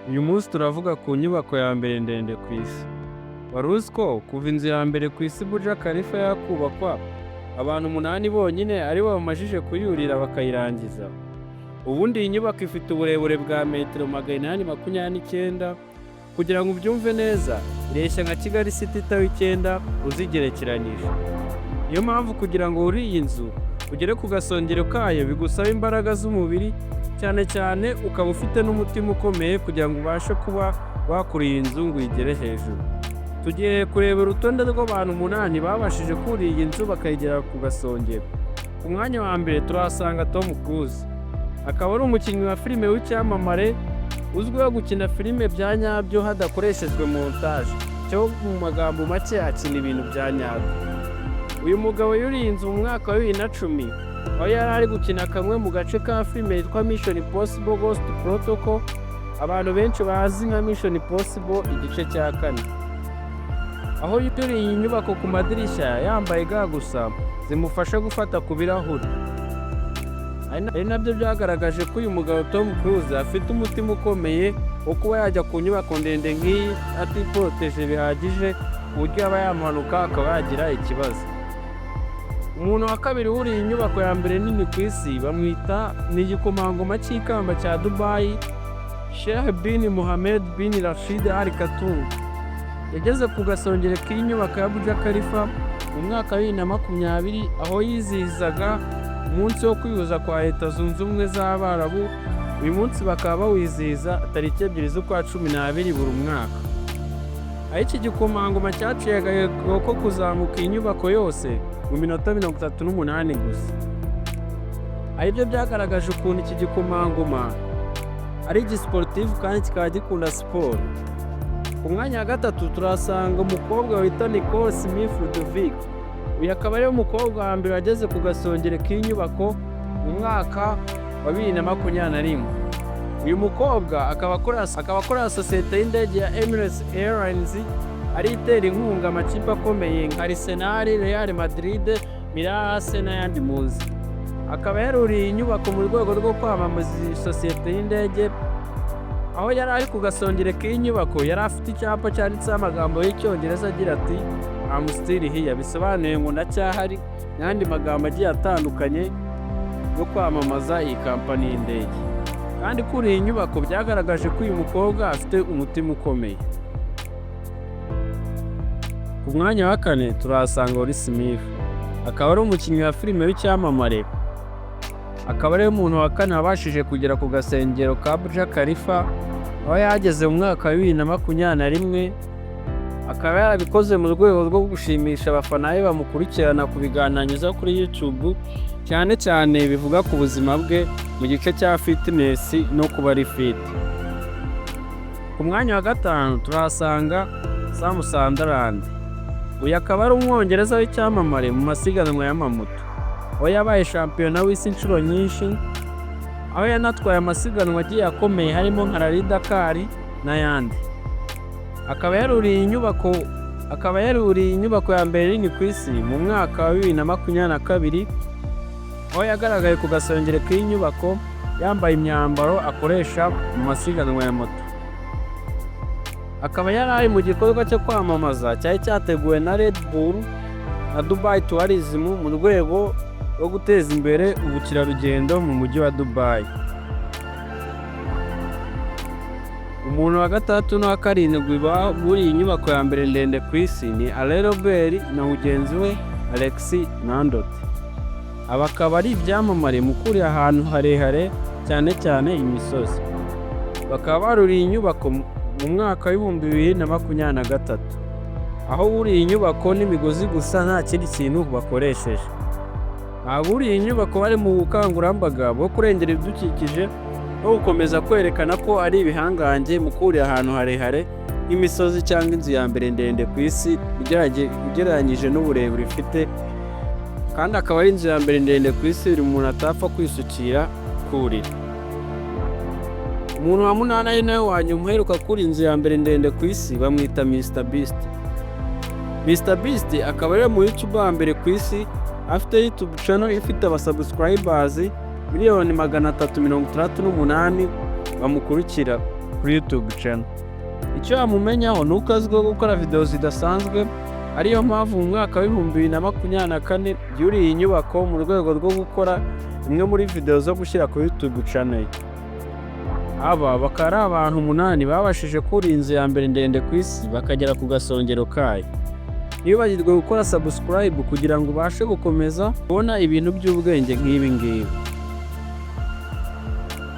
Uyu munsi turavuga ku nyubako ya mbere ndende ku isi. Wari uzi ko kuva inzu ya mbere ku isi Burj khalifa yakubakwa, abantu 8 bonyine aribo bamajije kuyurira bakayirangiza. Ubundi iyi nyubako ifite uburebure bwa metero 829. Kugira ngo ubyumve neza, ireshya nka Kigali City Tower 9 uzigerekeranyije. Niyo mpamvu kugira ngo uri iyi nzu ugere ku gasongero kayo bigusaba imbaraga z'umubiri, cyane cyane ukaba ufite n'umutima ukomeye kugira ngo ubashe kuba wakuriye inzu ngo igere hejuru. Tugiye kureba urutonde rw'abantu 8 babashije kuriye iyi nzu bakayigera ku gasongero. Ku mwanya wa mbere turahasanga Tom Cruise. Akaba ari umukinnyi wa filime w'icyamamare uzwiho gukina filime bya nyabyo hadakoreshejwe montage, cyo mu magambo make akina ibintu bya nyabyo. Uyu mugabo yuriye inzu mu mwaka wa 2010, aho yari ari gukina kamwe mu gace ka filime yitwa Mission Impossible Ghost Protocol, abantu benshi bazi nka Mission Impossible igice cya 4. Aho yuriye iyi nyubako ku madirishya yambaye ga gusa zimufasha gufata ku birahuri. Ari nabyo byagaragaje ko uyu mugabo Tom Cruise afite umutima ukomeye wo kuba yajya ku nyubako ndende nk'iyi atiporoteje bihagije ku buryo aba yamanuka akaba yagira ikibazo. Umuntu wa kabiri wuriye inyubako ya mbere nini ku isi bamwita ni igikomangoma cy'ikamba cya Dubai, Sheikh bin Mohammed bin Rashid Al Maktoum. Yageze ku gasongero k'iyi nyubako ya Burj Khalifa mu mwaka wa 2020, aho yizihizaga umunsi wo kwihuza kwa Leta Zunze Ubumwe z'Abarabu. Uyu munsi bakaba bawizihiza tariki 2 z'ukwa 12 buri mwaka. Aho iki gikomangoma cyaciye agaheko ko kuzamuka iyi nyubako yose mu minota 38 gusa. Aho ibyo byagaragaje ukuntu iki gikomangoma ari igisportifu kandi kikaba gikunda siporo. Ku mwanya wa gatatu turasanga umukobwa witwa Nicole Smith. Uyu akaba ari umukobwa wa mbere wageze ku gasongero k'iyi nyubako mu mwaka wa 2021. Uyu mukobwa akaba akora sosiyete y'indege ya Emirates Airlines, ari itera inkunga amakipe akomeye nka Arsenal, Real Madrid, Milan n'ayandi muzi. Akaba yaruriye inyubako mu rwego rwo kwamamaza iyi sosiyete y'indege. Aho yari ari ku gasongero k'iyi nyubako yari afite icyapa cyanditseho amagambo y'Icyongereza agira ati I'm still here, bisobanuye ngo ndacyahari, n'andi magambo agiye atandukanye yo kwamamaza iyi kampani y'indege. Kandi kuri iyi nyubako byagaragaje ko uyu mukobwa afite umutima ukomeye. Ku mwanya wa 4 turahasanga Will Smith. Akaba ari umukinnyi wa filime w'icyamamare. Akaba ari umuntu wa 4 wabashije kugera ku gasengero ka Burj Khalifa, aho yageze mu mwaka wa 2021. Akaba yarabikoze mu rwego rwo gushimisha abafana be bamukurikirana ku biganiro kuri YouTube, cyane cyane bivuga ku buzima bwe mu gice cya fitness no kuba ari fit. Ku mwanya wa 5 turahasanga Sandrine. Uyu akaba ari umwongereza w'icyamamare mu masiganwa y'amamoto, aho yabaye shampiyona w'isi inshuro nyinshi, aho yanatwaye amasiganwa agiye akomeye harimo nka Rally Dakar n'ayandi. Akaba yaruriye inyubako ya mbere nini ku isi mu mwaka wa 2022, aho yagaragaye ku gasongero k'iyi nyubako yambaye imyambaro akoresha mu masiganwa ya moto. Akaba yari ari mu gikorwa cyo kwamamaza cyari cyateguwe na Red Bull na Dubai Tourism mu rwego rwo guteza imbere ubukerarugendo mu mujyi wa Dubai. Umuntu wa 6 na 7 buri iyi nyubako ya mbere ndende ku isi ni Robert na mugenzi we Alexis Nandot. Abakaba ari ibyamamare mu kurira ahantu harehare, cyane cyane imisozi. Bakaba baruriye inyubako mu mwaka wa 2023, aho buriye inyubako n'imigozi gusa nta kindi kintu bakoresheje. Aburiye inyubako bari mu bukangurambaga bwo kurengera ibidukikije no gukomeza kwerekana ko ari ibihangange mu kurira ahantu harehare nk'imisozi cyangwa inzu ya mbere ndende ku isi ugereranyije n'uburebure ifite. Kandi akaba ari inzu ya mbere ndende ku isi buri muntu atapfa kwisukira kurira. Umuntu wa 8 ari nawe wanyuma uheruka kuri inzu ya mbere ndende ku isi bamwita Mr Beast. Mr Beast akaba ari mu YouTube wa mbere ku isi, afite YouTube channel ifite abasubscribers 368,000,000 bamukurikira kuri YouTube channel. Icyo wamumenyaho ni uko azwiho gukora video zidasanzwe, ariyo mpamvu mu mwaka w'2024 yuriye inyubako mu rwego rwo gukora imwe muri video zo gushyira kuri YouTube channel. Aba bakaba ari abantu 8 babashije kurira inzu ya mbere ndende ku isi bakagera ku gasongero kayo. Ntibibagirwe gukora subscribe kugira ngo ubashe gukomeza kubona ibintu by'ubwenge nk'ibi ngibi.